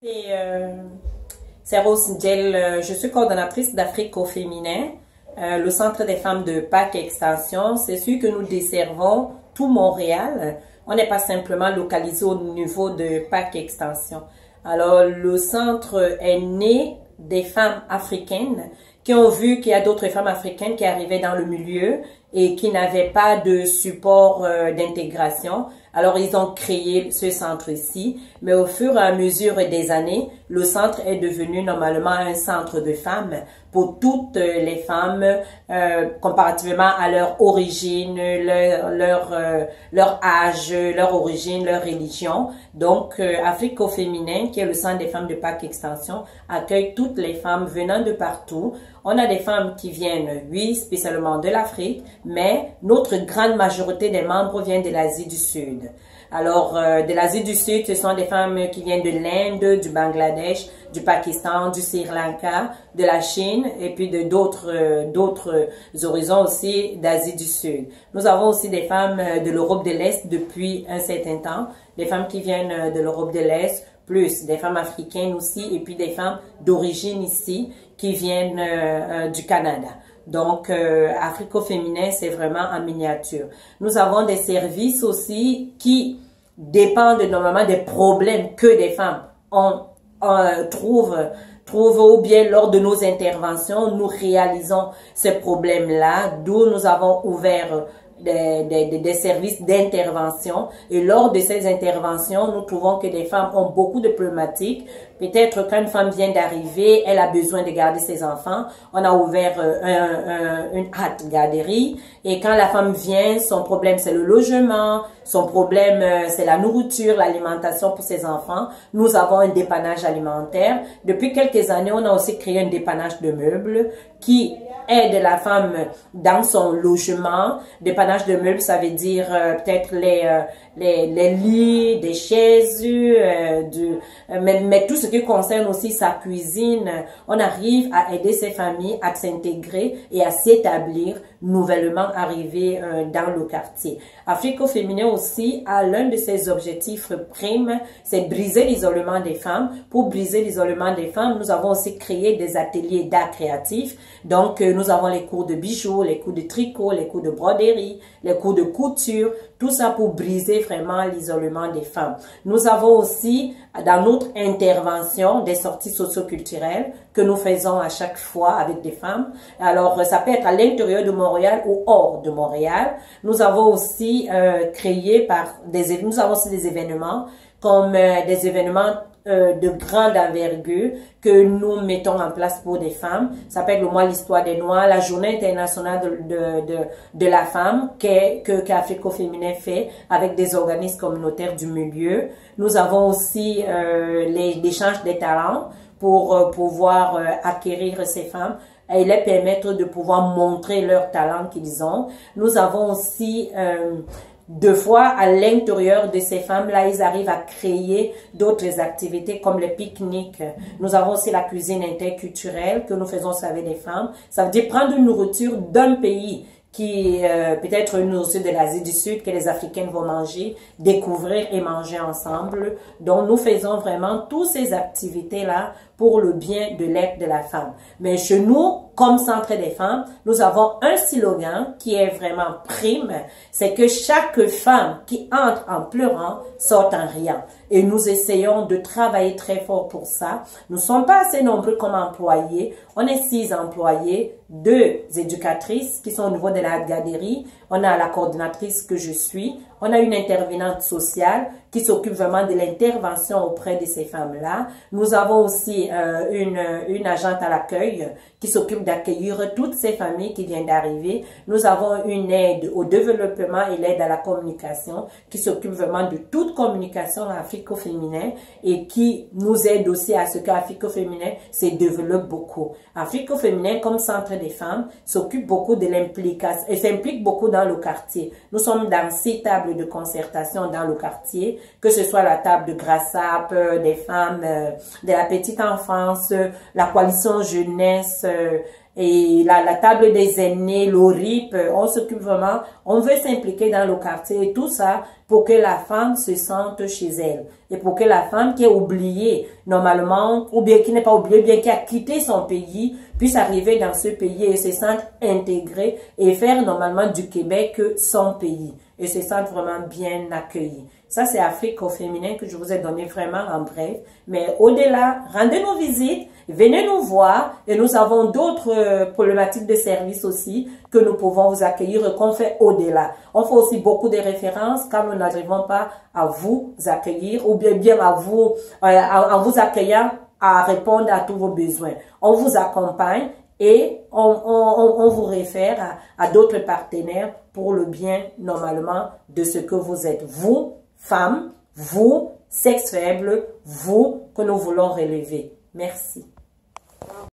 C'est c'est Rose Ndjel, je suis coordonnatrice d'Afrique au féminin, le Centre des femmes de Pâques Extension. C'est sûr que nous desservons tout Montréal. On n'est pas simplement localisé au niveau de Pâques Extension. Alors, le centre est né des femmes africaines qui ont vu qu'il y a d'autres femmes africaines qui arrivaient dans le milieu et qui n'avaient pas de support d'intégration. Alors, ils ont créé ce centre-ci, mais au fur et à mesure des années, le centre est devenu normalement un centre de femmes pour toutes les femmes, comparativement à leur origine, leur âge, leur origine, leur religion. Donc, Afrique au féminin, qui est le centre des femmes de Pâques Extension, accueille toutes les femmes venant de partout. On a des femmes qui viennent, oui, spécialement de l'Afrique, mais notre grande majorité des membres viennent de l'Asie du Sud. Alors, de l'Asie du Sud, ce sont des femmes qui viennent de l'Inde, du Bangladesh, du Pakistan, du Sri Lanka, de la Chine et puis de d'autres horizons aussi d'Asie du Sud. Nous avons aussi des femmes de l'Europe de l'Est depuis un certain temps, des femmes qui viennent de l'Europe de l'Est, plus des femmes africaines aussi et puis des femmes d'origine ici qui viennent du Canada. Donc, Afrique au féminin, c'est vraiment en miniature. Nous avons des services aussi qui dépendent normalement des problèmes que des femmes trouvent ou bien lors de nos interventions, nous réalisons ces problèmes-là, d'où nous avons ouvert des services d'intervention. Et lors de ces interventions, nous trouvons que les femmes ont beaucoup de problématiques. Peut-être quand une femme vient d'arriver, elle a besoin de garder ses enfants. On a ouvert une hâte garderie. Et quand la femme vient, son problème c'est le logement, son problème c'est la nourriture, l'alimentation pour ses enfants. Nous avons un dépannage alimentaire. Depuis quelques années, on a aussi créé un dépannage de meubles qui aide la femme dans son logement. Dépannage de meubles, ça veut dire peut-être les lits, des chaises, mais tout ce qui concerne aussi sa cuisine. On arrive à aider ces familles à s'intégrer et à s'établir nouvellement arrivées dans le quartier. Afrique au féminin aussi a l'un de ses objectifs primes, c'est briser l'isolement des femmes. Pour briser l'isolement des femmes, nous avons aussi créé des ateliers d'art créatif. Donc, nous avons les cours de bijoux, les cours de tricot, les cours de broderie, les cours de couture, tout ça pour briser vraiment l'isolement des femmes. Nous avons aussi, dans notre intervention, des sorties socioculturelles que nous faisons à chaque fois avec des femmes. Alors, ça peut être à l'intérieur de Montréal ou hors de Montréal. Nous avons aussi créé nous avons aussi des événements comme des événements de grande envergure que nous mettons en place pour des femmes. Ça s'appelle le mois l'histoire des Noirs, la journée internationale de la femme qu'Afrique au féminin fait avec des organismes communautaires du milieu. Nous avons aussi l'échange des talents pour pouvoir acquérir ces femmes et les permettre de pouvoir montrer leurs talents qu'ils ont. Nous avons aussi deux fois, à l'intérieur de ces femmes-là, ils arrivent à créer d'autres activités comme les pique-niques. Nous avons aussi la cuisine interculturelle que nous faisons avec des femmes. Ça veut dire prendre une nourriture d'un pays qui peut-être une nourriture de l'Asie du Sud que les Africaines vont manger, découvrir et manger ensemble. Donc, nous faisons vraiment toutes ces activités-là pour le bien de l'être de la femme. Mais chez nous, comme Centre des femmes, nous avons un slogan qui est vraiment prime, c'est que chaque femme qui entre en pleurant sort en riant. Et nous essayons de travailler très fort pour ça. Nous ne sommes pas assez nombreux comme employés. On est 6 employés, 2 éducatrices qui sont au niveau de la garderie. On a la coordinatrice que je suis. On a une intervenante sociale qui s'occupe vraiment de l'intervention auprès de ces femmes-là. Nous avons aussi une agente à l'accueil qui s'occupe d'accueillir toutes ces familles qui viennent d'arriver. Nous avons une aide au développement et l'aide à la communication qui s'occupe vraiment de toute communication à Afrique au féminin et qui nous aide aussi à ce qu'Afrique au féminin se développe beaucoup. Afrique au féminin, comme centre des femmes, s'occupe beaucoup de l'implication et s'implique beaucoup dans le quartier. Nous sommes dans 6 tables de concertation dans le quartier, que ce soit la table de Grassap, des femmes de la petite enfance, la coalition jeunesse, et la table des aînés, l'ORIP, on s'occupe vraiment, on veut s'impliquer dans le quartier et tout ça pour que la femme se sente chez elle. Et pour que la femme qui est oubliée, normalement, ou bien qui n'est pas oubliée, bien qui a quitté son pays, puisse arriver dans ce pays et se sente intégrée et faire normalement du Québec son pays. Et se sente vraiment bien accueillie. Ça, c'est Afrique au féminin que je vous ai donné vraiment en bref. Mais au-delà, rendez-nous visite, venez nous voir et nous avons d'autres problématiques de service aussi que nous pouvons vous accueillir et qu'on fait au-delà. On fait aussi beaucoup de références quand nous n'arrivons pas à vous accueillir ou bien à vous, en vous accueillant à répondre à tous vos besoins. On vous accompagne et on vous réfère à d'autres partenaires pour le bien normalement de ce que vous êtes. Vous, femmes, vous, sexe faible, vous que nous voulons relever. Merci.